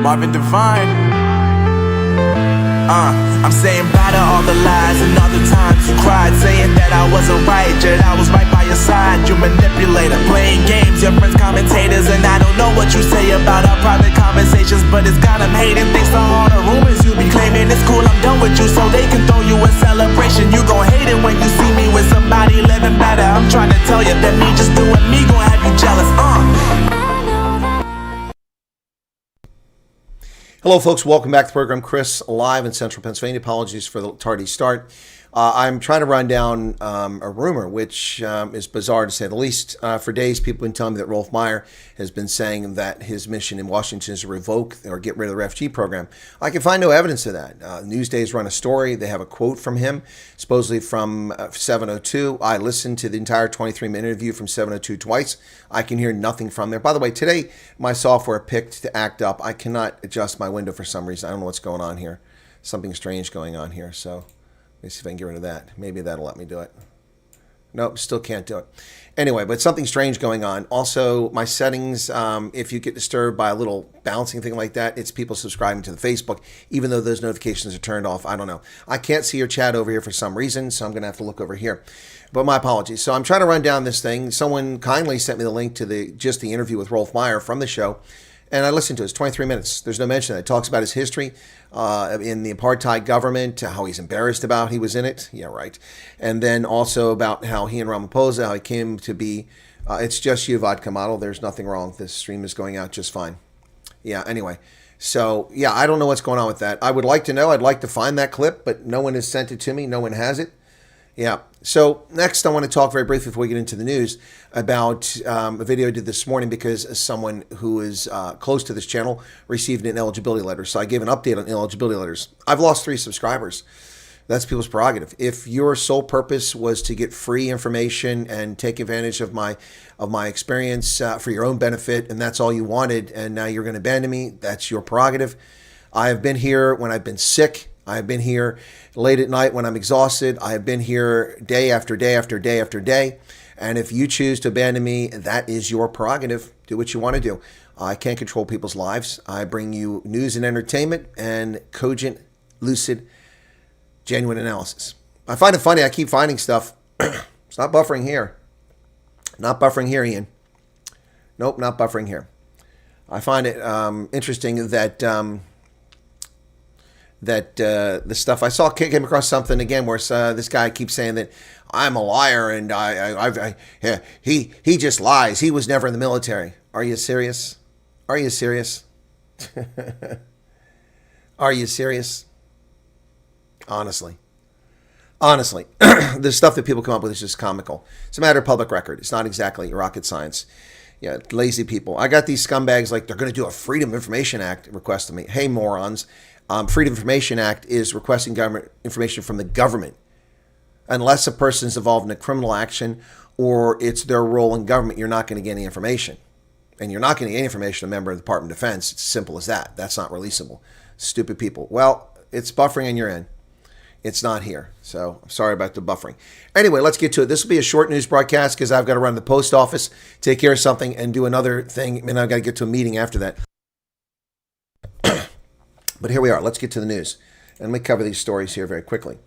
Marvin Divine. I'm saying bye to all the lies and all the times you cried, saying that I wasn't right, yet I was right by your side. You manipulator, playing games, your friends commentators, and I don't know what you say about our private conversations, but it's got them hating. Thanks to all the rumors you be claiming. It's cool, I'm done with you, so they can throw you a celebration. You gon' hate it when you see me with somebody living better. I'm trying to tell you that me just doing me gon' have you jealous. Hello, folks. Welcome back to the program. Chris, live in Central Pennsylvania. Apologies for the tardy start. I'm trying to run down a rumor, which is bizarre to say the least. For days, people have been telling me that Rolf Meyer has been saying that his mission in Washington is to revoke or get rid of the refugee program. I can find no evidence of that. Newsdays run a story. They have a quote from him, supposedly from 702. I listened to the entire 23-minute interview from 702 twice. I can hear nothing from there. By the way, today, my software picked to act up. I cannot adjust my window for some reason. I don't know what's going on here. Something strange going on here, so... let me see if I can get rid of that. Maybe that'll let me do it. Nope, still can't do it. Anyway, but something strange going on. Also, my settings, if you get disturbed by a little bouncing thing like that, it's people subscribing to the Facebook, even though those notifications are turned off. I don't know. I can't see your chat over here for some reason, so I'm going to have to look over here. But my apologies. So I'm trying to run down this thing. Someone kindly sent me the link to the interview with Rolf Meyer from the show. And I listened to it. It's 23 minutes. There's no mention of it. It talks about his history in the apartheid government, how he's embarrassed about he was in it. Yeah, right. And then also about how he and Ramaphosa, how he came to be. It's just you, vodka model. There's nothing wrong. This stream is going out just fine. Yeah, anyway. So, yeah, I don't know what's going on with that. I would like to know. I'd like to find that clip, but no one has sent it to me. No one has it. Yeah. So next, I want to talk very briefly before we get into the news about a video I did this morning because someone who is close to this channel received an eligibility letter. So I gave an update on eligibility letters. I've lost 3 subscribers. That's people's prerogative. If your sole purpose was to get free information and take advantage of my experience for your own benefit, and that's all you wanted, and now you're going to abandon me, that's your prerogative. I have been here when I've been sick. I have been here late at night when I'm exhausted. I have been here day after day after day after day. And if you choose to abandon me, that is your prerogative. Do what you want to do. I can't control people's lives. I bring you news and entertainment and cogent, lucid, genuine analysis. I find it funny. I keep finding stuff. It's not buffering here. Not buffering here, Ian. Nope, not buffering here. I find it interesting that... the stuff I saw came across something again where this guy keeps saying that I'm a liar and he just lies. He was never in the military. Are you serious? Are you serious? Are you serious? Honestly, the stuff that people come up with is just comical. It's a matter of public record. It's not exactly rocket science. Yeah, lazy people. I got these scumbags like they're going to do a Freedom of Information Act request of me. Hey, morons. Freedom of Information Act is requesting government information from the government. Unless a person is involved in a criminal action or it's their role in government, you're not going to get any information. And you're not going to get any information from a member of the Department of Defense. It's as simple as that. That's not releasable. Stupid people. Well, it's buffering on your end. It's not here. So I'm sorry about the buffering. Anyway, let's get to it. This will be a short news broadcast because I've got to run to the post office, take care of something, and do another thing. And I've got to get to a meeting after that. But here we are. Let's get to the news. And let me cover these stories here very quickly.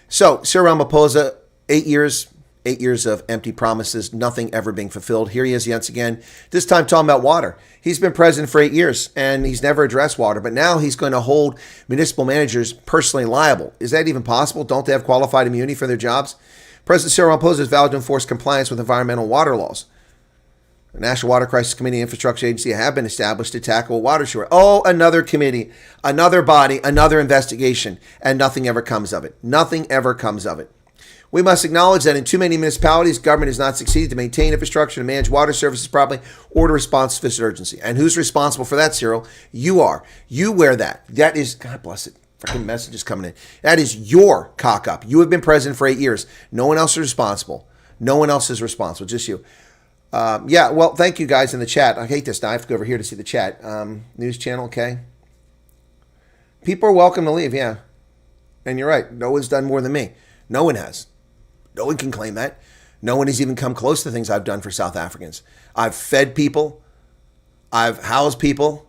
So, Cyril Ramaphosa, 8 years of empty promises, nothing ever being fulfilled. Here he is once again, this time talking about water. He's been president for 8 years, and he's never addressed water. But now he's going to hold municipal managers personally liable. Is that even possible? Don't they have qualified immunity for their jobs? President Cyril Ramaphosa has vowed to enforce compliance with environmental water laws. The National Water Crisis Committee and Infrastructure Agency have been established to tackle water shortage. Oh, another committee, another body, another investigation, and nothing ever comes of it. Nothing ever comes of it. We must acknowledge that in too many municipalities, government has not succeeded to maintain infrastructure, to manage water services properly, or to respond to this urgency. And who's responsible for that, Cyril? You are. You wear that. That is, God bless it. Freaking messages coming in. That is your cock up. You have been president for 8 years. No one else is responsible. No one else is responsible. Just you. Yeah, well, thank you guys in the chat. I hate this now. I have to go over here to see the chat. News channel, okay. People are welcome to leave, yeah. And you're right. No one's done more than me. No one has. No one can claim that. No one has even come close to things I've done for South Africans. I've fed people. I've housed people.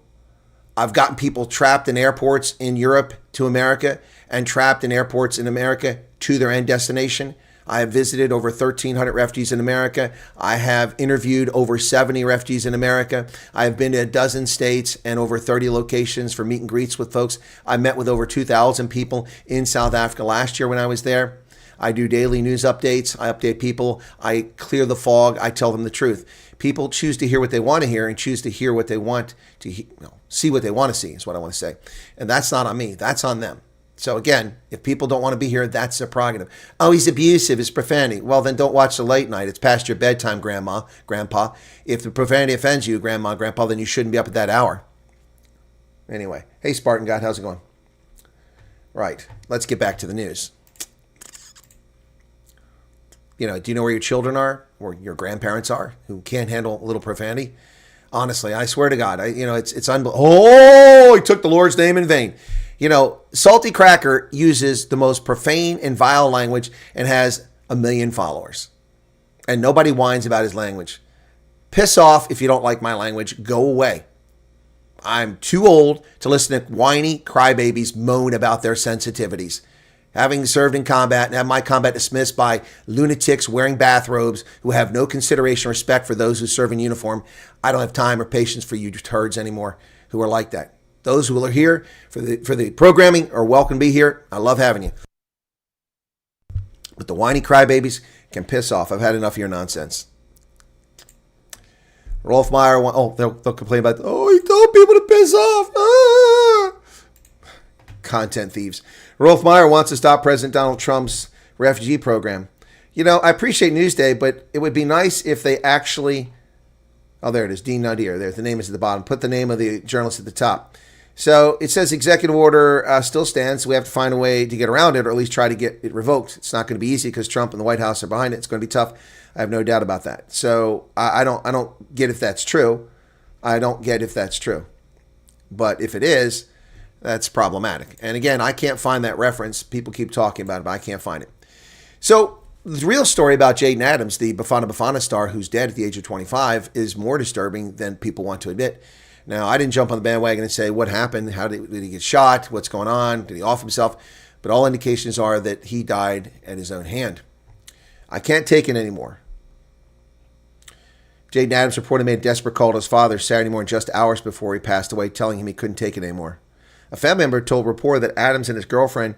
I've gotten people trapped in airports in Europe to America and trapped in airports in America to their end destination. I have visited over 1,300 refugees in America. I have interviewed over 70 refugees in America. I have been to a dozen states and over 30 locations for meet and greets with folks. I met with over 2,000 people in South Africa last year when I was there. I do daily news updates. I update people. I clear the fog. I tell them the truth. People choose to hear what they want to hear and choose to hear what they want to see what they want to see is what I want to say. And that's not on me. That's on them. So again, if people don't want to be here, that's their prerogative. Oh, he's abusive, it's profanity. Well, then don't watch the late night. It's past your bedtime, grandma, grandpa. If the profanity offends you, grandma, grandpa, then you shouldn't be up at that hour. Anyway, hey, Spartan God, how's it going? Right, let's get back to the news. Do you know where your children are, or your grandparents are, who can't handle a little profanity? Honestly, I swear to God, it's unbelievable. Oh, he took the Lord's name in vain. Salty Cracker uses the most profane and vile language and has 1 million followers. And nobody whines about his language. Piss off if you don't like my language. Go away. I'm too old to listen to whiny crybabies moan about their sensitivities. Having served in combat and have my combat dismissed by lunatics wearing bathrobes who have no consideration or respect for those who serve in uniform, I don't have time or patience for you turds anymore who are like that. Those who are here for the programming are welcome to be here. I love having you. But the whiny crybabies can piss off. I've had enough of your nonsense. Rolf Meyer, they'll complain about, he told people to piss off. Content thieves. Rolf Meyer wants to stop President Donald Trump's refugee program. I appreciate Newsday, but it would be nice if they actually... Oh, there it is. Dean Nadir. There, the name is at the bottom. Put the name of the journalist at the top. So it says executive order still stands. So we have to find a way to get around it, or at least try to get it revoked. It's not going to be easy because Trump and the White House are behind it. It's going to be tough. I have no doubt about that. So I don't get if that's true. I don't get if that's true. But if it is, that's problematic. And again, I can't find that reference. People keep talking about it, but I can't find it. So the real story about Jaden Adams, the Bafana Bafana star who's dead at the age of 25, is more disturbing than people want to admit. Now, I didn't jump on the bandwagon and say what happened, how did he get shot, what's going on, did he off himself? But all indications are that he died at his own hand. I can't take it anymore. Jaden Adams reportedly made a desperate call to his father Saturday morning just hours before he passed away, telling him he couldn't take it anymore. A family member told a reporter that Adams and his girlfriend,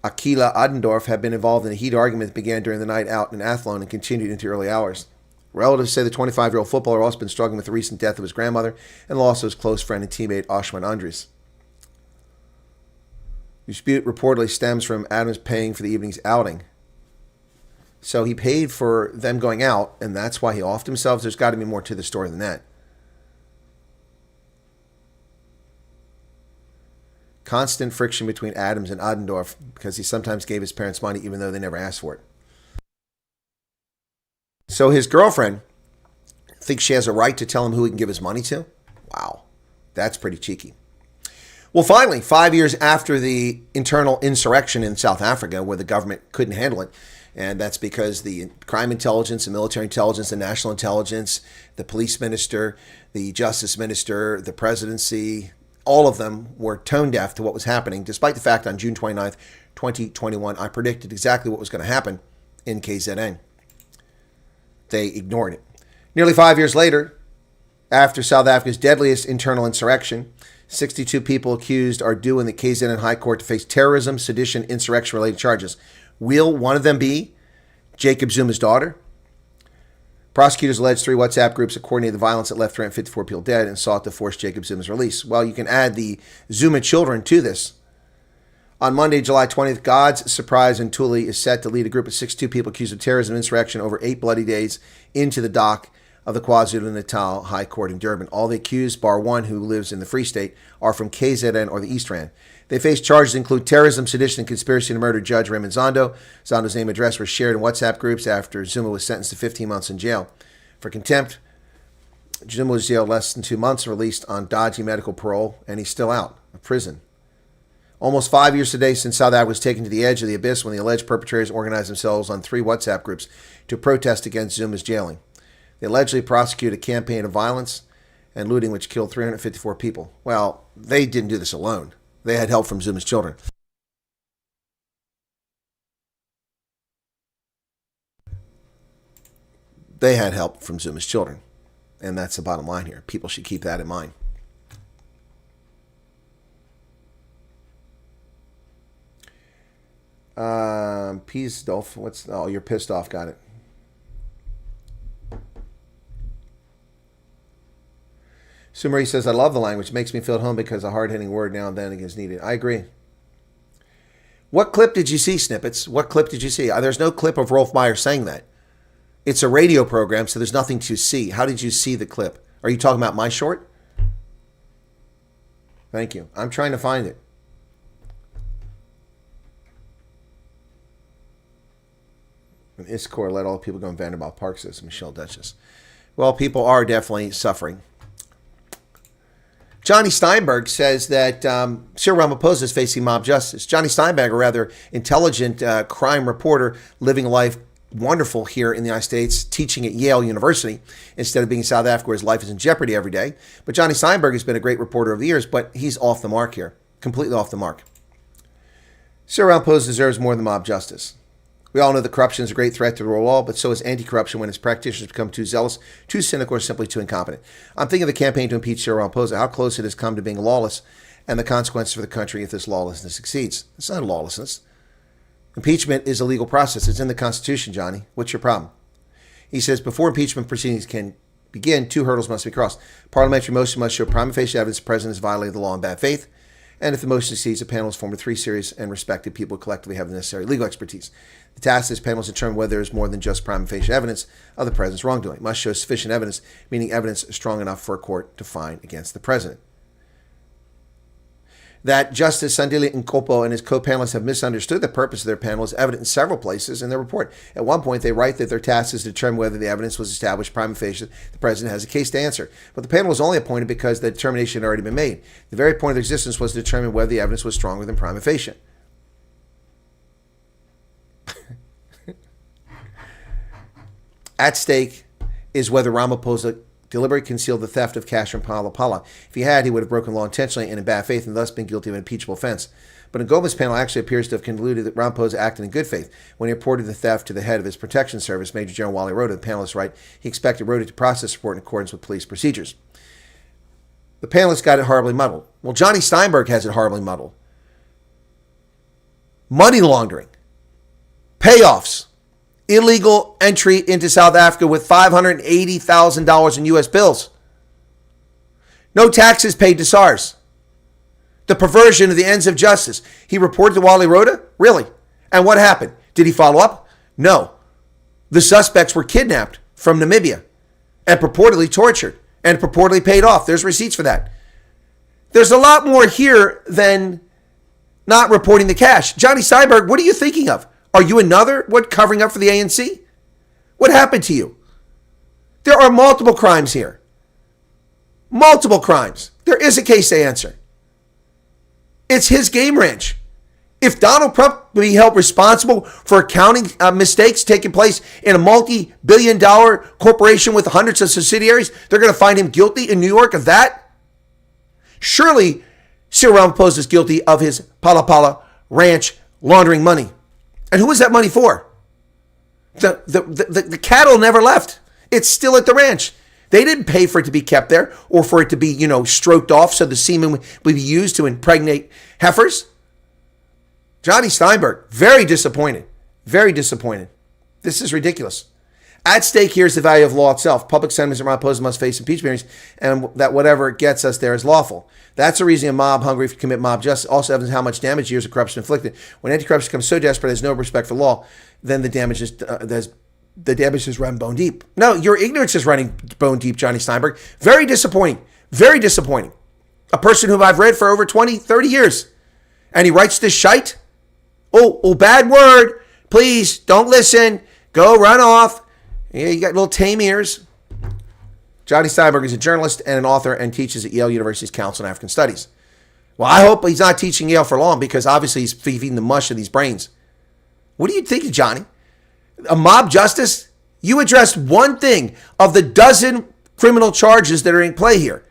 Akila Adendorf, had been involved in a heated argument that began during the night out in Athlone and continued into early hours. Relatives say the 25-year-old footballer also been struggling with the recent death of his grandmother and loss of his close friend and teammate Oshman Andres. The dispute reportedly stems from Adams paying for the evening's outing. So he paid for them going out, and that's why he offed himself. There's got to be more to the story than that. Constant friction between Adams and Adendorf because he sometimes gave his parents money even though they never asked for it. So his girlfriend thinks she has a right to tell him who he can give his money to? Wow, that's pretty cheeky. Well, finally, 5 years after the internal insurrection in South Africa where the government couldn't handle it, and that's because the crime intelligence, the military intelligence, the national intelligence, the police minister, the justice minister, the presidency, all of them were tone deaf to what was happening, despite the fact on June 29th, 2021, I predicted exactly what was going to happen in KZN. They ignored it. Nearly 5 years later, after South Africa's deadliest internal insurrection, 62 people accused are due in the KZN High Court to face terrorism, sedition, insurrection-related charges. Will one of them be Jacob Zuma's daughter? Prosecutors alleged 3 WhatsApp groups that coordinated the violence that left 354 people dead and sought to force Jacob Zuma's release. Well, you can add the Zuma children to this. On Monday, July 20th, God's Surprise Ntuli is set to lead a group of 62 people accused of terrorism and insurrection over 8 bloody days into the dock of the KwaZulu-Natal High Court in Durban. All the accused, bar one who lives in the Free State, are from KZN or the East Rand. They face charges include terrorism, sedition, and conspiracy to murder Judge Raymond Zondo. Zondo's name and address were shared in WhatsApp groups after Zuma was sentenced to 15 months in jail. For contempt, Zuma was jailed less than 2 months, released on dodgy medical parole, and he's still out of prison. Almost 5 years today since South Africa was taken to the edge of the abyss when the alleged perpetrators organized themselves on 3 WhatsApp groups to protest against Zuma's jailing. They allegedly prosecuted a campaign of violence and looting, which killed 354 people. Well, they didn't do this alone. They had help from Zuma's children. They had help from Zuma's children. And that's the bottom line here. People should keep that in mind. Pissed off. You're pissed off. Got it. Sue Marie says, I love the language. It makes me feel at home because a hard-hitting word now and then is needed. I agree. What clip did you see, Snippets? What clip did you see? There's no clip of Rolf Meyer saying that. It's a radio program, so there's nothing to see. How did you see the clip? Are you talking about my short? Thank you. I'm trying to find it. And ISCOR let all people go in Vanderbilt Park, says Michelle Duchess. Well, people are definitely suffering. Johnny Steinberg says that Cyril Ramaphosa is facing mob justice. Johnny Steinberg, a rather intelligent crime reporter, living life wonderful here in the United States, teaching at Yale University instead of being in South Africa where his life is in jeopardy every day. But Johnny Steinberg has been a great reporter over the years, but he's off the mark here, completely off the mark. Cyril Ramaphosa deserves more than mob justice. We all know that corruption is a great threat to the rule of law, but so is anti-corruption when its practitioners become too zealous, too cynical, or simply too incompetent. I'm thinking of the campaign to impeach Cyril Ramaphosa, how close it has come to being lawless, and the consequences for the country if this lawlessness succeeds. It's not lawlessness. Impeachment is a legal process. It's in the Constitution, Johnny. What's your problem? He says, before impeachment proceedings can begin, 2 hurdles must be crossed. Parliamentary motion must show prima facie evidence the president has violated the law in bad faith. And if the motion succeeds, a panel is formed of 3 serious and respected people who collectively have the necessary legal expertise. The task of this panel is to determine whether there is more than just prima facie evidence of the president's wrongdoing. It must show sufficient evidence, meaning evidence strong enough for a court to find against the president. That Justice Sandile Nkopo and his co-panelists have misunderstood the purpose of their panel is evident in several places in their report. At one point, they write that their task is to determine whether the evidence was established prima facie the president has a case to answer. But the panel was only appointed because the determination had already been made. The very point of their existence was to determine whether the evidence was stronger than prima facie. At stake is whether Ramaphosa deliberately concealed the theft of cash from Pala Pala. If he had, he would have broken the law intentionally and in bad faith and thus been guilty of an impeachable offense. But Ngobo's panel actually appears to have concluded that Ramaphosa acted in good faith when he reported the theft to the head of his protection service, Major General Wally Rota. The panelists write he expected Rota to process the report in accordance with police procedures. The panelists got it horribly muddled. Well, Johnny Steinberg has it horribly muddled. Money laundering, payoffs, illegal entry into South Africa with $580,000 in U.S. bills. No taxes paid to SARS. The perversion of the ends of justice. He reported to Wally Rota? Really? And what happened? Did he follow up? No. The suspects were kidnapped from Namibia and purportedly tortured and purportedly paid off. There's receipts for that. There's a lot more here than not reporting the cash. Johnny Steinberg, what are you thinking of? Are you covering up for the ANC? What happened to you? There are multiple crimes here. Multiple crimes. There is a case to answer. It's his game ranch. If Donald Trump be held responsible for accounting mistakes taking place in a multi-billion-dollar corporation with hundreds of subsidiaries, they're going to find him guilty in New York of that? Surely Cyril Ramaphosa is guilty of his Pala Pala ranch laundering money. And who was that money for? The cattle never left. It's still at the ranch. They didn't pay for it to be kept there or for it to be, stroked off so the semen would be used to impregnate heifers. Johnny Steinberg, very disappointed. Very disappointed. This is ridiculous. At stake here is the value of law itself. Public sentiments that Ramaphosa must face impeachment hearings, and that whatever gets us there is lawful. That's the reason a mob hungry to commit mob justice also evidence how much damage years of corruption inflicted. When anti-corruption becomes so desperate it has no respect for law, then the damage is run bone deep. No, your ignorance is running bone deep, Johnny Steinberg. Very disappointing. Very disappointing. A person whom I've read for over 20, 30 years. And he writes this shite. Oh, bad word. Please, don't listen. Go run off. Yeah, you got little tame ears. Johnny Steinberg is a journalist and an author and teaches at Yale University's Council on African Studies. Well, I hope he's not teaching Yale for long because obviously he's feeding the mush of these brains. What do you think, Johnny? A mob justice? You addressed one thing of the dozen criminal charges that are in play here.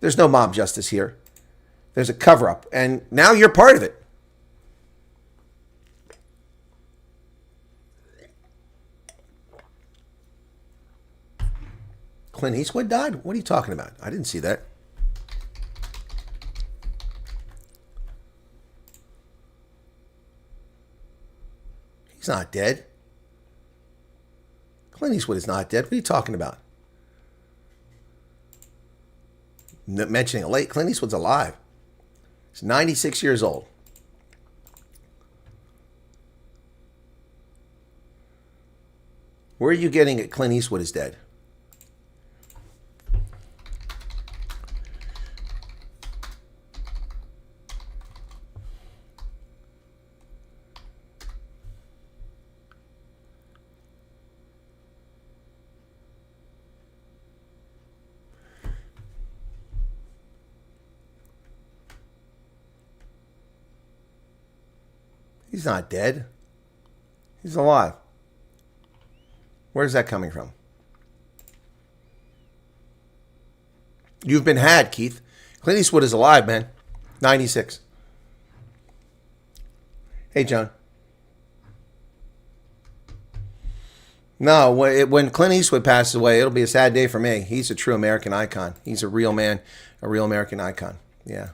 There's no mob justice here. There's a cover-up, and now you're part of it. Clint Eastwood died? What are you talking about? I didn't see that. He's not dead. Clint Eastwood is not dead. What are you talking about? Mentioning it late. Clint Eastwood's alive. He's 96 years old. Where are you getting it? Clint Eastwood is dead. He's not dead. He's alive. Where's that coming from? You've been had, Keith. Clint Eastwood is alive, man. 96. Hey, John. No, when Clint Eastwood passes away, it'll be a sad day for me. He's a true American icon. He's a real man, a real American icon. Yeah.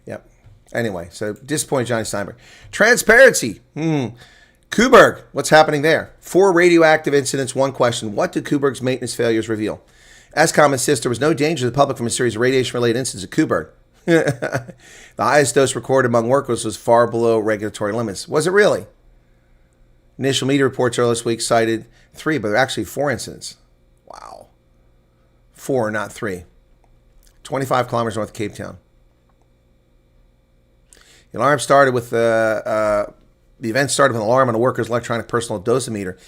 Yep. Anyway, so disappointed Johnny Steinberg. Transparency. Kuberg, what's happening there? 4 radioactive incidents, 1 question. What do Kuberg's maintenance failures reveal? ESCOM insists there was no danger to the public from a series of radiation-related incidents at Kuberg. The highest dose recorded among workers was far below regulatory limits. Was it really? Initial media reports earlier this week cited 3, but there are actually 4 incidents. Wow. 4, not 3. 25 kilometers north of Cape Town. The alarm started with the event started with an alarm on a worker's electronic personal dosimeter.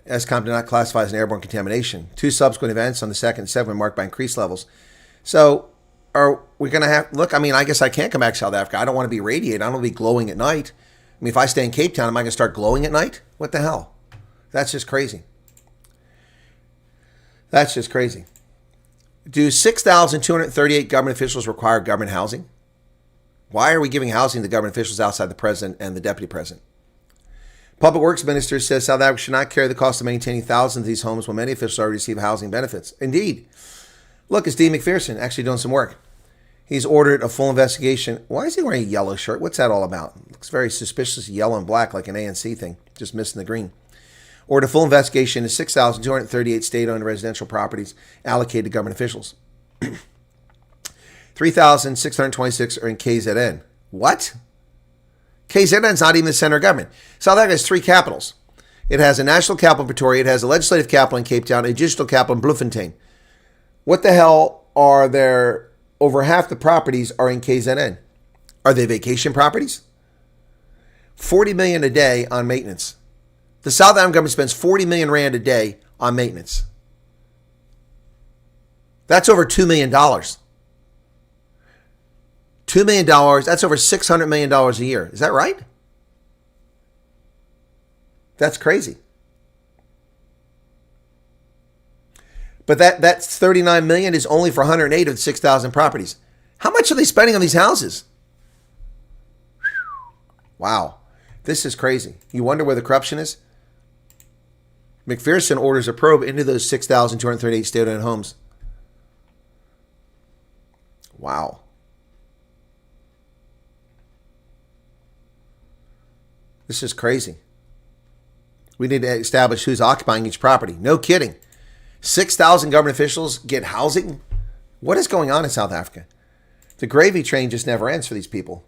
ESCOM did not classify as an airborne contamination. 2 subsequent events on the 2nd and 7th were marked by increased levels. So are we going to have, look, I mean, I guess I can't come back to South Africa. I don't want to be radiated. I don't want to be glowing at night. I mean, if I stay in Cape Town, am I going to start glowing at night? What the hell? That's just crazy. That's just crazy. Do 6,238 government officials require government housing? Why are we giving housing to government officials outside the president and the deputy president? Public Works Minister says South Africa should not carry the cost of maintaining thousands of these homes when many officials already receive housing benefits. Indeed. Look, it's Dean McPherson actually doing some work. He's ordered a full investigation. Why is he wearing a yellow shirt? What's that all about? Looks very suspicious, yellow and black, like an ANC thing, just missing the green. Ordered a full investigation into 6,238 state-owned residential properties allocated to government officials. 3,626 are in KZN. What? KZN is not even the center of government. South Africa has 3 capitals. It has a national capital in Pretoria. It has a legislative capital in Cape Town, a digital capital in Bloemfontein. What the hell are there? Over half the properties are in KZN. Are they vacation properties? 40 million a day on maintenance. The South African government spends 40 million rand a day on maintenance. That's over $2 million. $2 million, that's over $600 million a year. Is that right? That's crazy. But that 39 million is only for 108 of the 6,000 properties. How much are they spending on these houses? Wow. This is crazy. You wonder where the corruption is? McPherson orders a probe into those 6,238 state-owned homes. Wow. This is crazy. We need to establish who's occupying each property. No kidding. 6,000 government officials get housing? What is going on in South Africa? The gravy train just never ends for these people.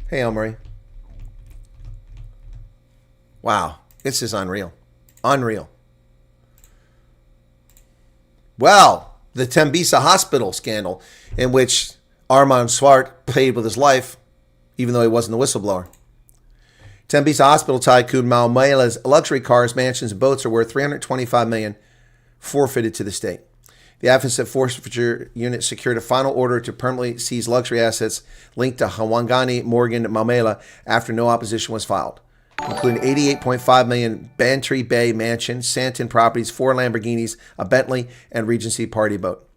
Hey, Elmarie. Wow. This is unreal. Unreal. Well, the Tembisa Hospital scandal, in which Armand Swart paid with his life, even though he wasn't the whistleblower. Tembisa Hospital tycoon Maumela's luxury cars, mansions, and boats are worth $325 million, forfeited to the state. The Asset Forfeiture Unit secured a final order to permanently seize luxury assets linked to Hawangani Morgan Maumela after no opposition was filed. including 88.5 million Bantry Bay mansion, Santon properties, 4 Lamborghinis, a Bentley, and Regency party boat.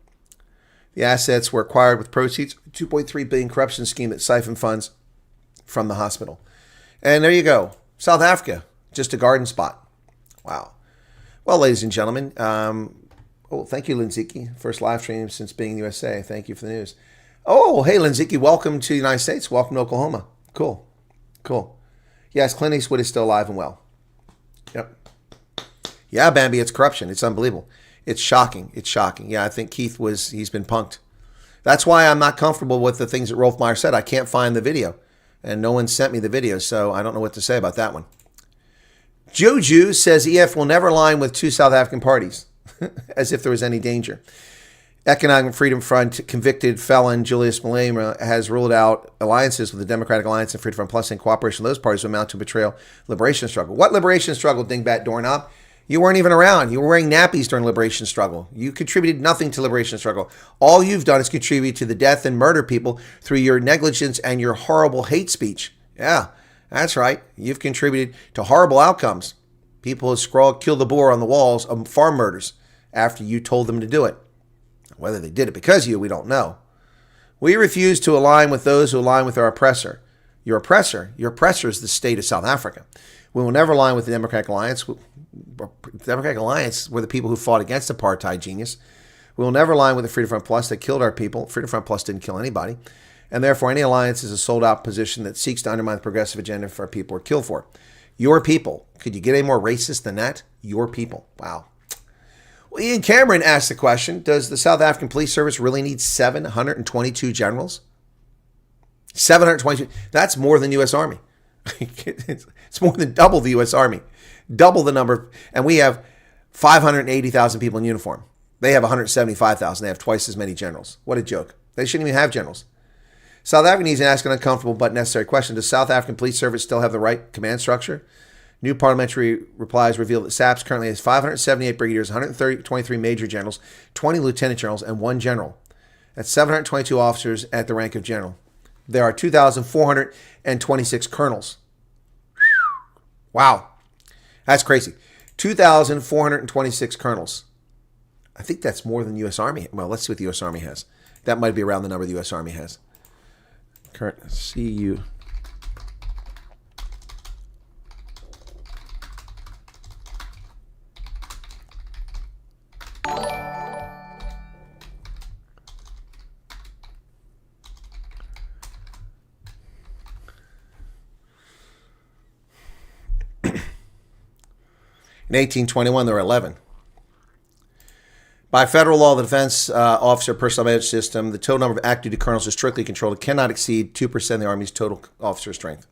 The assets were acquired with proceeds of $2.3 billion corruption scheme that siphoned funds from the hospital. And there you go. South Africa, just a garden spot. Wow. Well, ladies and gentlemen, thank you, Linziki. First live stream since being in the USA. Thank you for the news. Oh, hey, Linziki, welcome to the United States. Welcome to Oklahoma. Cool. Yes, Clint Eastwood is still alive and well. Yep. Yeah, Bambi, it's corruption. It's unbelievable. It's shocking. Yeah, I think he's been punked. That's why I'm not comfortable with the things that Rolf Meyer said. I can't find the video, and no one sent me the video, so I don't know what to say about that one. Joju says EF will never align with 2 South African parties, as if there was any danger. Economic Freedom Front convicted felon Julius Malema has ruled out alliances with the Democratic Alliance and Freedom Front Plus in cooperation with those parties will amount to betrayal liberation struggle. What liberation struggle, dingbat doorknob? You weren't even around. You were wearing nappies during liberation struggle. You contributed nothing to liberation struggle. All you've done is contribute to the death and murder people through your negligence and your horrible hate speech. Yeah, that's right. You've contributed to horrible outcomes. People have killed the boar on the walls of farm murders after you told them to do it. Whether they did it because of you, we don't know. We refuse to align with those who align with our oppressor. Your oppressor is the state of South Africa. We will never align with the Democratic Alliance. The Democratic Alliance were the people who fought against apartheid genius. We will never align with the Freedom Front Plus that killed our people. Freedom Front Plus didn't kill anybody. And therefore, any alliance is a sold-out position that seeks to undermine the progressive agenda for our people or kill for. Your people. Could you get any more racist than that? Your people. Wow. Well, Ian Cameron asked the question, does the South African Police Service really need 722 generals? 722. That's more than U.S. Army. It's more than double the U.S. Army. Double the number. And we have 580,000 people in uniform. They have 175,000. They have twice as many generals. What a joke. They shouldn't even have generals. South Africa needs to ask an uncomfortable but necessary question. Does South African Police Service still have the right command structure? New parliamentary replies reveal that SAPS currently has 578 brigadiers, 123 major generals, 20 lieutenant generals, and 1 general. That's 722 officers at the rank of general. There are 2,426 colonels. Wow. That's crazy. 2,426 colonels. I think that's more than the U.S. Army. Well, let's see what the U.S. Army has. That might be around the number the U.S. Army has. Current CU. In 1821, there were 11. By federal law, the Defense Officer Personnel Management System, the total number of active duty colonels is strictly controlled. It cannot exceed 2% of the Army's total officer strength.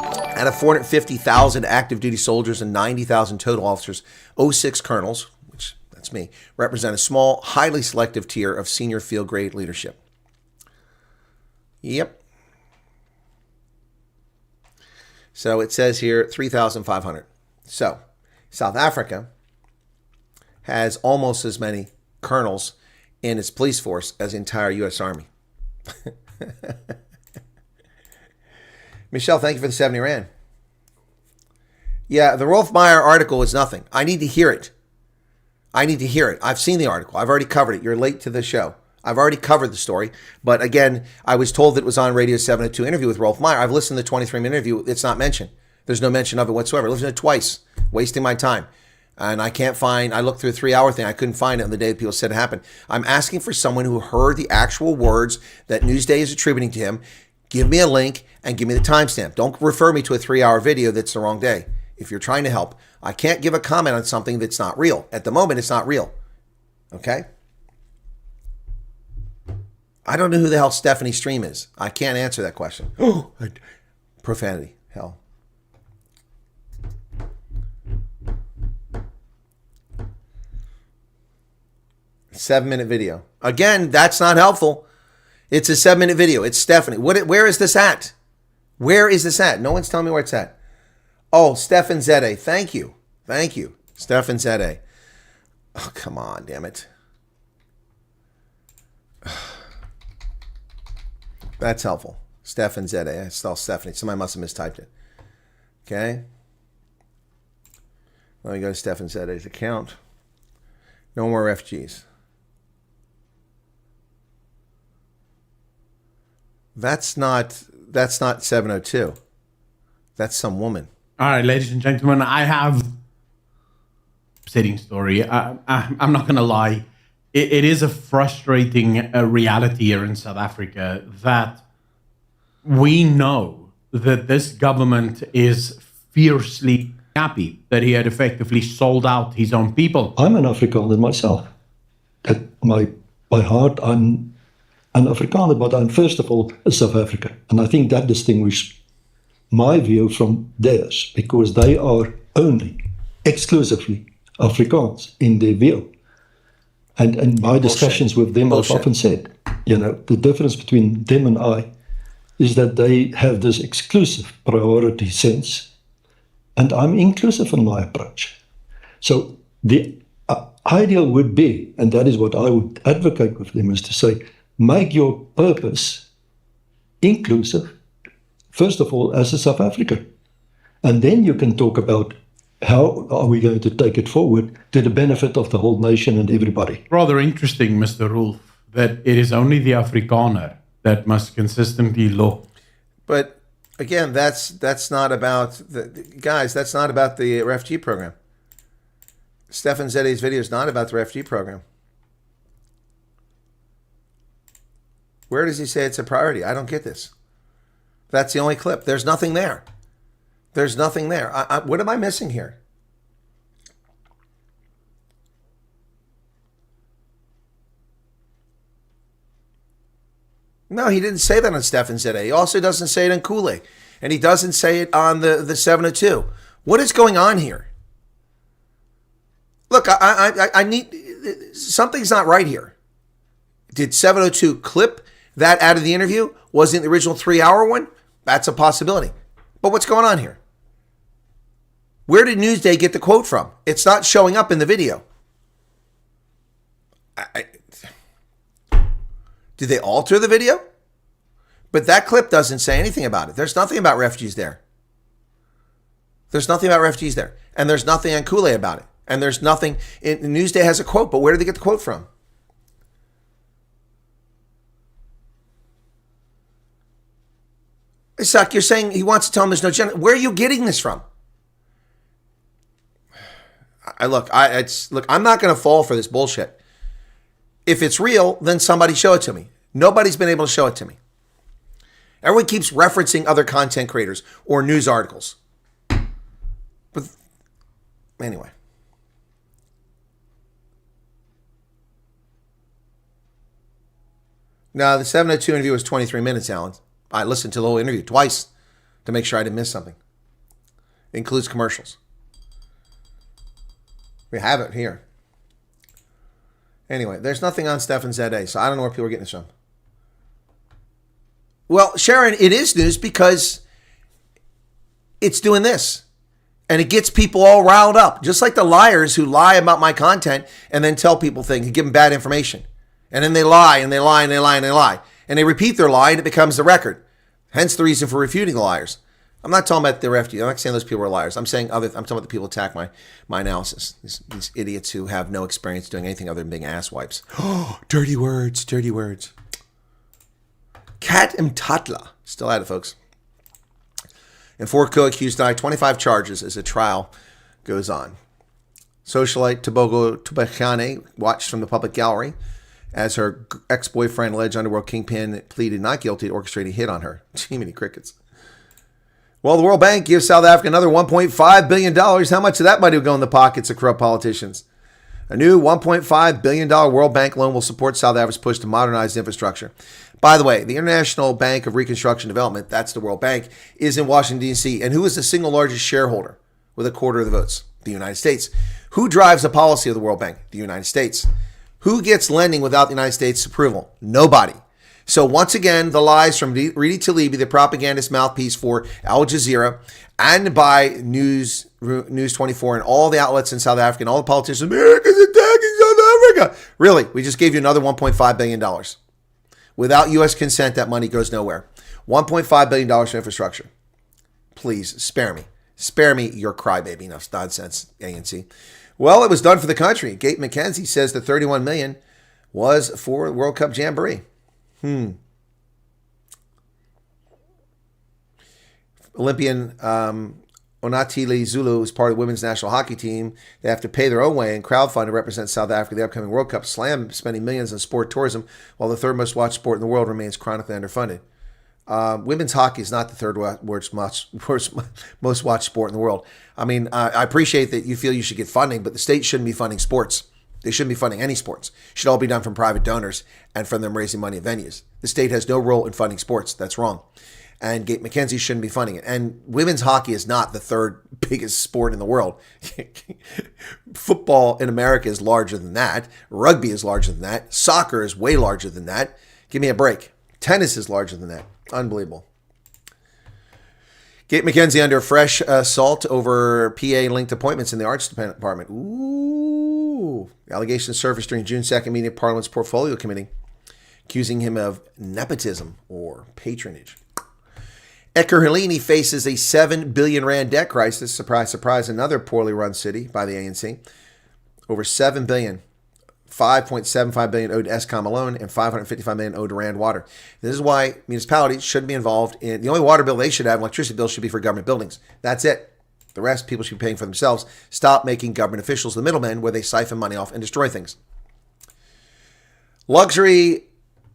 Out of 450,000 active duty soldiers and 90,000 total officers, 06 colonels, which that's me, represent a small, highly selective tier of senior field grade leadership. Yep. So it says here 3,500. So South Africa has almost as many colonels in its police force as the entire U.S. Army. Michelle, thank you for the 70 Rand. Yeah, the Rolf Meyer article is nothing. I need to hear it. I've seen the article. I've already covered it. You're late to the show. I've already covered the story. But again, I was told that it was on Radio 702 interview with Rolf Meyer. I've listened to the 23-minute interview. It's not mentioned. There's no mention of it whatsoever. I listened to it twice, wasting my time. And I can't find, I looked through a 3-hour thing. I couldn't find it on the day that people said it happened. I'm asking for someone who heard the actual words that Newsday is attributing to him. Give me a link and give me the timestamp. Don't refer me to a 3-hour video that's the wrong day. If you're trying to help, I can't give a comment on something that's not real. At the moment, it's not real. Okay? I don't know who the hell Stephanie Stream is. I can't answer that question. Oh, profanity. Hell. Seven-minute video. Again, that's not helpful. It's a 7-minute video. It's Stephanie. Where is this at? Where is this at? No one's telling me where it's at. Oh, Stefan Zede. Thank you. Thank you. Stefan Zede. Oh, come on, damn it. That's helpful. Stefan Zede. I saw Stephanie. Somebody must have mistyped it. Okay. Let me go to Stefan Zede's account. No more refugees. That's not 702. That's some woman. All right, ladies and gentlemen, I have a upsetting story. I'm not going to lie. It is a frustrating reality here in South Africa that we know that this government is fiercely happy that he had effectively sold out his own people. I'm an Afrikaner myself. By heart, I'm an Afrikaner, but I'm first of all a South African. And I think that distinguishes my view from theirs, because they are only, exclusively Afrikaans in their view. And in my discussions with them, I've often said, the difference between them and I is that they have this exclusive priority sense, and I'm inclusive in my approach. So the ideal would be, and that is what I would advocate with them, is to say, make your purpose inclusive, first of all, as a South African. And then you can talk about how are we going to take it forward to the benefit of the whole nation and everybody. Rather interesting, Mr. Rolf, that it is only the Afrikaner that must consistently look. But again, that's not about guys. That's not about the refugee program. Stefan Zede's video is not about the refugee program. Where does he say it's a priority? I don't get this. That's the only clip. There's nothing there. There's nothing there. What am I missing here? No, he didn't say that on Stefan Zede. He also doesn't say it on Kool-Aid. And he doesn't say it on the 702. What is going on here? Look, I need... Something's not right here. Did 702 clip that out of the interview? Was it the original 3-hour one? That's a possibility. But what's going on here? Where did Newsday get the quote from? It's not showing up in the video. Did they alter the video? But that clip doesn't say anything about it. There's nothing about refugees there. There's nothing about refugees there. And there's nothing on Kool-Aid about it. And there's nothing... Newsday has a quote, but where did they get the quote from? Isak, you're saying he wants to tell him there's no gender. Where are you getting this from? Look, I'm not going to fall for this bullshit. If it's real, then somebody show it to me. Nobody's been able to show it to me. Everyone keeps referencing other content creators or news articles. But anyway. Now, the 702 interview was 23 minutes, Alan. I listened to the whole interview twice to make sure I didn't miss something. It includes commercials. We have it here. Anyway, there's nothing on Stefan Zede, so I don't know where people are getting this from. Well, Sharon, it is news because it's doing this. And it gets people all riled up. Just like the liars who lie about my content and then tell people things and give them bad information. And then they lie and they lie and they lie and they lie. And they repeat their lie and it becomes the record. Hence the reason for refuting the liars. I'm not talking about the refugees. I'm not saying those people are liars. I'm talking about the people who attack my analysis. These idiots who have no experience doing anything other than being asswipes. Oh, dirty words, dirty words. Kat Mtatla. Still at it, folks. And 4 co-accused died, 25 charges as the trial goes on. Socialite Tobogo Tubakane watched from the public gallery as her ex-boyfriend, alleged underworld kingpin, pleaded not guilty to orchestrating a hit on her. Gee, many crickets. Well, the World Bank gives South Africa another $1.5 billion. How much of that money will go in the pockets of corrupt politicians? A new $1.5 billion World Bank loan will support South Africa's push to modernize infrastructure. By the way, the International Bank of Reconstruction and Development, that's the World Bank, is in Washington, D.C. And who is the single largest shareholder with a quarter of the votes? The United States. Who drives the policy of the World Bank? The United States. Who gets lending without the United States' approval? Nobody. So once again, the lies from Redi Talibi, the propagandist mouthpiece for Al Jazeera, and by News 24 and all the outlets in South Africa and all the politicians, America's attacking South Africa. Really, we just gave you another $1.5 billion. Without U.S. consent, that money goes nowhere. $1.5 billion for infrastructure. Please, spare me. Spare me your crybaby nonsense, ANC. Well, it was done for the country. Gate McKenzie says the $31 million was for World Cup Jamboree. Olympian Onatili Zulu is part of the women's national hockey team. They have to pay their own way and crowdfund to represent South Africa at the upcoming World Cup. Slam spending millions on sport tourism, while the third most watched sport in the world remains chronically underfunded. Women's hockey is not the third most watched sport in the world. I mean, I appreciate that you feel you should get funding, but the state shouldn't be funding sports. They shouldn't be funding any sports. It should all be done from private donors and from them raising money at venues. The state has no role in funding sports. That's wrong. And Gate McKenzie shouldn't be funding it. And women's hockey is not the third biggest sport in the world. Football in America is larger than that. Rugby is larger than that. Soccer is way larger than that. Give me a break. Tennis is larger than that. Unbelievable. Gate McKenzie under fresh assault over PA-linked appointments in the arts department. Ooh. Allegations surfaced during June 2nd meeting of Parliament's Portfolio Committee, accusing him of nepotism or patronage. Eker Heleni faces a 7 billion rand debt crisis. Surprise, surprise, another poorly run city by the ANC. Over 7 billion. 5.75 billion owed to Eskom alone and 555 million owed to Rand Water. This is why municipalities shouldn't be involved in the only water bill they should have, electricity bill should be for government buildings. That's it. The rest people should be paying for themselves. Stop making government officials the middlemen where they siphon money off and destroy things. Luxury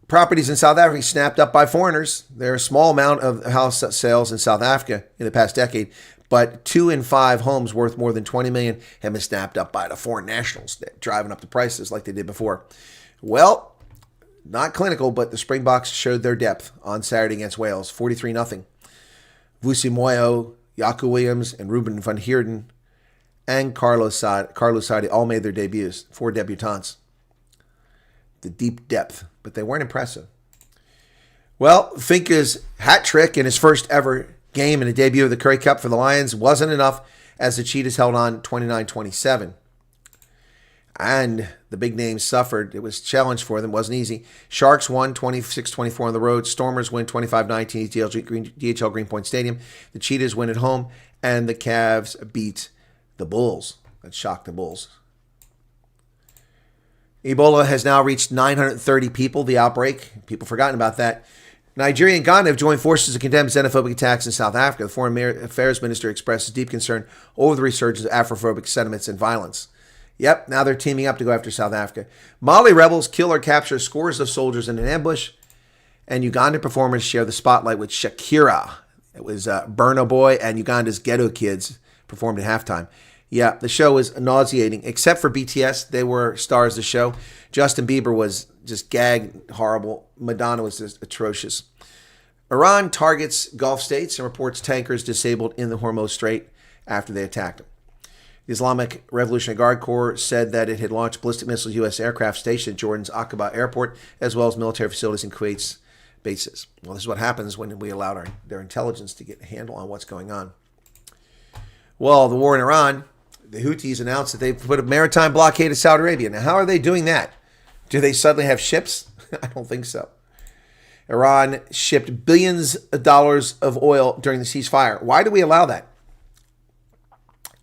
properties in South Africa snapped up by foreigners. There are a small amount of house sales in South Africa in the past decade, but 2 in 5 homes worth more than 20 million have been snapped up by the foreign nationals, driving up the prices like they did before. Well, not clinical, but the Springboks showed their depth on Saturday against Wales, 43-0. Vusi Moyo, Yaku Williams, and Ruben van Heerden and Carlos Sadi all made their debuts, 4 debutants. The deep depth, but they weren't impressive. Well, Finke's hat trick in his first ever game in a debut of the Currie Cup for the Lions wasn't enough as the Cheetahs held on 29-27. And the big names suffered. It was a challenge for them. It wasn't easy. Sharks won 26-24 on the road. Stormers win 25-19 at DHL Greenpoint Stadium. The Cheetahs win at home. And the Cavs beat the Bulls. That shocked the Bulls. Ebola has now reached 930 people, the outbreak. People forgotten about that. Nigeria and Ghana have joined forces to condemn xenophobic attacks in South Africa. The Foreign Affairs Minister expresses deep concern over the resurgence of Afrophobic sentiments and violence. Yep, now they're teaming up to go after South Africa. Mali rebels kill or capture scores of soldiers in an ambush, and Ugandan performers share the spotlight with Shakira. It was Burna Boy and Uganda's Ghetto Kids performed at halftime. Yeah, the show was nauseating, except for BTS. They were stars of the show. Justin Bieber was just gag horrible. Madonna was just atrocious. Iran targets Gulf states and reports tankers disabled in the Hormuz Strait after they attacked them. The Islamic Revolutionary Guard Corps said that it had launched ballistic missiles U.S. aircraft stationed at Jordan's Aqaba airport, as well as military facilities in Kuwait's bases. Well, this is what happens when we allow their intelligence to get a handle on what's going on. Well, the war in Iran, the Houthis announced that they've put a maritime blockade of Saudi Arabia. Now, how are they doing that? Do they suddenly have ships? I don't think so. Iran shipped billions of dollars of oil during the ceasefire. Why do we allow that?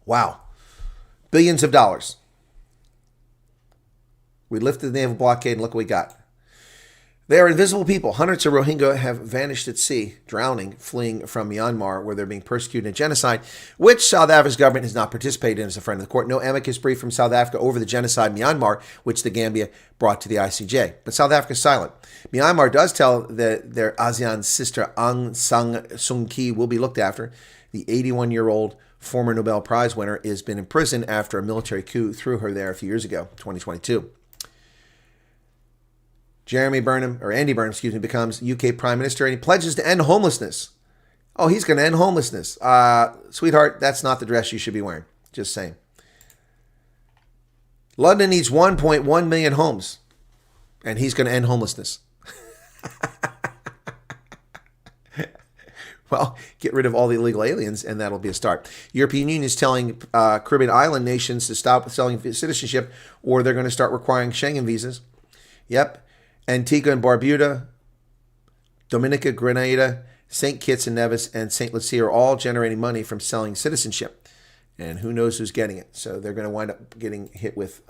Wow. Billions of dollars. We lifted the naval blockade and look what we got. They are invisible people. Hundreds of Rohingya have vanished at sea, drowning, fleeing from Myanmar, where they're being persecuted in genocide, which South Africa's government has not participated in as a friend of the court. No amicus brief from South Africa over the genocide in Myanmar, which the Gambia brought to the ICJ. But South Africa is silent. Myanmar does tell that their ASEAN sister Aung San Suu Kyi will be looked after. The 81-year-old former Nobel Prize winner has been imprisoned after a military coup threw her there a few years ago, 2022. Andy Burnham, becomes UK Prime Minister, and he pledges to end homelessness. Oh, he's going to end homelessness. Sweetheart, that's not the dress you should be wearing. Just saying. London needs 1.1 million homes, and he's going to end homelessness. Well, get rid of all the illegal aliens, and that'll be a start. European Union is telling Caribbean island nations to stop selling citizenship, or they're going to start requiring Schengen visas. Yep. Antigua and Barbuda Dominica, Grenada, St. Kitts and Nevis, and St. Lucia are all generating money from selling citizenship. And who knows who's getting it. So they're going to wind up getting hit with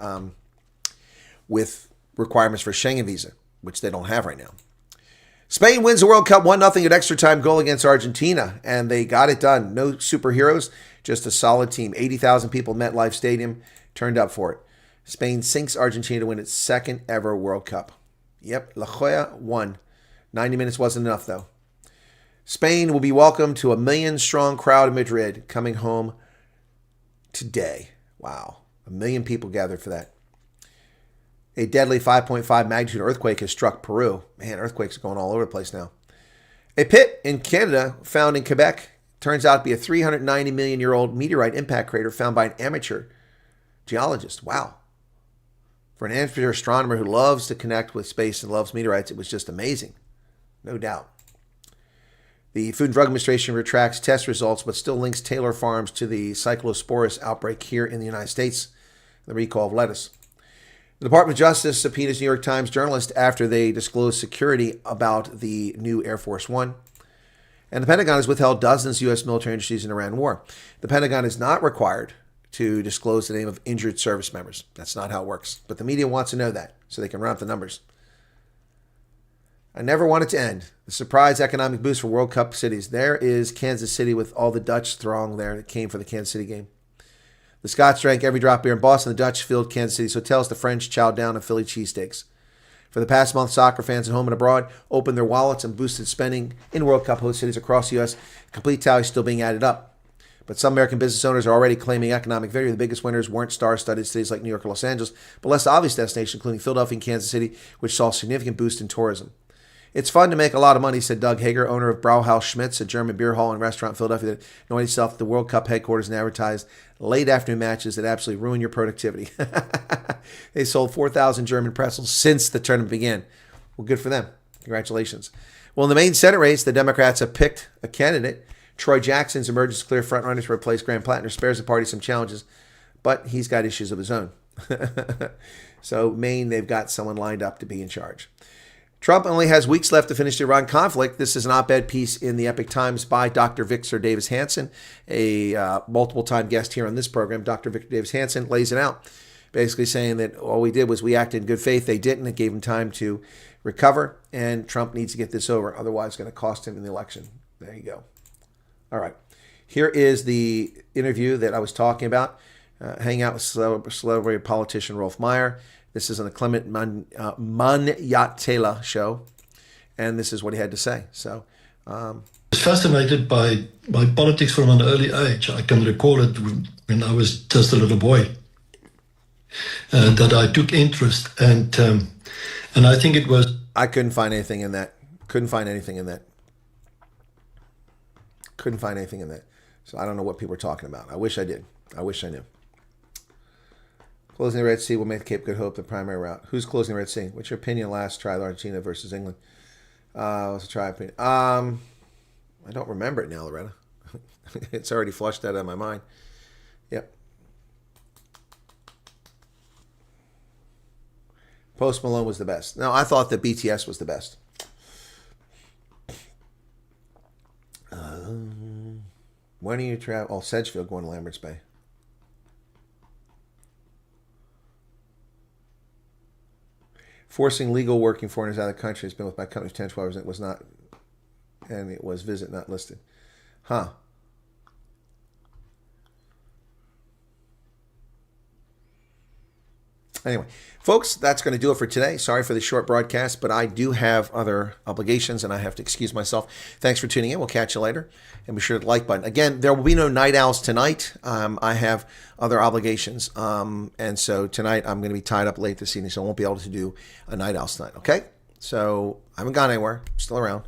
requirements for Schengen visa, which they don't have right now. Spain wins the World Cup 1-0 at extra time goal against Argentina, and they got it done. No superheroes, just a solid team. 80,000 people at MetLife Stadium turned up for it. Spain sinks Argentina to win its second ever World Cup. Yep, La Joya won. 90 minutes wasn't enough, though. Spain will be welcomed to a million-strong crowd in Madrid coming home today. Wow, 1 million people gathered for that. A deadly 5.5 magnitude earthquake has struck Peru. Man, earthquakes are going all over the place now. A pit in Canada found in Quebec turns out to be a 390 million-year-old meteorite impact crater found by an amateur geologist. Wow. For an amateur astronomer who loves to connect with space and loves meteorites, it was just amazing. No doubt. The Food and Drug Administration retracts test results, but still links Taylor Farms to the Cyclosporus outbreak here in the United States, the recall of lettuce. The Department of Justice subpoenas New York Times journalists after they disclosed security about the new Air Force One. And the Pentagon has withheld dozens of U.S. military industries in Iran war. The Pentagon is not required to disclose the name of injured service members. That's not how it works. But the media wants to know that so they can run up the numbers. I never want it to end. The surprise economic boost for World Cup cities. There is Kansas City with all the Dutch throng there that came for the Kansas City game. The Scots drank every drop beer in Boston. The Dutch filled Kansas City's hotels. The French chowed down on Philly cheesesteaks. For the past month, soccer fans at home and abroad opened their wallets and boosted spending in World Cup host cities across the U.S. Complete tally still being added up. But some American business owners are already claiming economic victory. The biggest winners weren't star-studded cities like New York or Los Angeles, but less obvious destinations, including Philadelphia and Kansas City, which saw a significant boost in tourism. It's fun to make a lot of money, said Doug Hager, owner of Brauhaus Schmitz, a German beer hall and restaurant in Philadelphia that annoyed itself at the World Cup headquarters and advertised late afternoon matches that absolutely ruin your productivity. They sold 4,000 German pretzels since the tournament began. Well, good for them. Congratulations. Well, in the main Senate race, the Democrats have picked a candidate. Troy Jackson's emerged as clear frontrunner to replace Graham Plattner. Spares the party some challenges, but he's got issues of his own. So Maine, they've got someone lined up to be in charge. Trump only has weeks left to finish the Iran conflict. This is an op-ed piece in the Epoch Times by Dr. Victor Davis Hanson, a multiple-time guest here on this program. Dr. Victor Davis Hanson lays it out, basically saying that all we did was we acted in good faith. They didn't. It gave him time to recover, and Trump needs to get this over. Otherwise, it's going to cost him in the election. There you go. All right. Here is the interview that I was talking about. Hang out with celebrity politician Rolf Meyer. This is on the Clement Manyatela show, and this is what he had to say. So, I was fascinated by politics from an early age. I can recall it when I was just a little boy, that I took interest, and I think it was. I couldn't find anything in that. Couldn't find anything in that. So I don't know what people are talking about. I wish I did. I wish I knew. Closing the Red Sea will make the Cape Good Hope the primary route. Who's closing the Red Sea? What's your opinion last trial, Argentina versus England? What's the try opinion? I don't remember it now, Loretta. It's already flushed out of my mind. Yep. Post Malone was the best. No, I thought that BTS was the best. When do you travel? Oh, Sedgefield going to Lambert's Bay. Forcing legal working foreigners out of the country has been with my company for 10, 12 years, and it was not, and it was visit not listed. Huh. Anyway, folks, that's going to do it for today. Sorry for the short broadcast, but I do have other obligations and I have to excuse myself. Thanks for tuning in. We'll catch you later. And be sure to like button. Again, there will be no Night Owls tonight. I have other obligations. And so tonight I'm going to be tied up late this evening, so I won't be able to do a Night Owls tonight. Okay? So I haven't gone anywhere. I'm still around.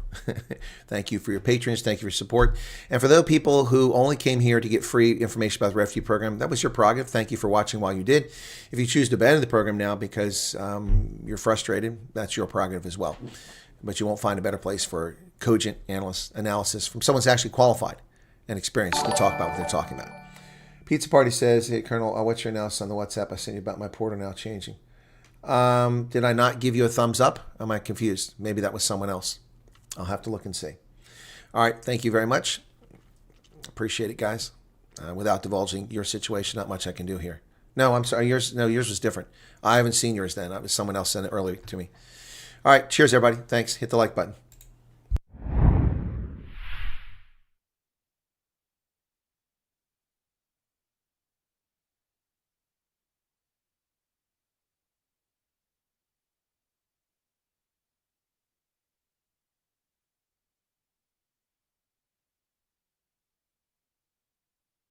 Thank you for your patronage. Thank you for your support. And for those people who only came here to get free information about the refugee program, that was your prerogative. Thank you for watching while you did. If you choose to abandon the program now because you're frustrated, that's your prerogative as well. But you won't find a better place for cogent analysis from someone who's actually qualified and experienced to talk about what they're talking about. Pizza Party says, hey, Colonel, what's your analysis on the WhatsApp I sent you about my portal now changing? Did I not give you a thumbs up? Am I confused? Maybe that was someone else. I'll have to look and see. All right. Thank you very much. Appreciate it, guys. Without divulging your situation, not much I can do here. No, I'm sorry. Yours was different. I haven't seen yours then. Someone else sent it earlier to me. All right. Cheers, everybody. Thanks. Hit the like button.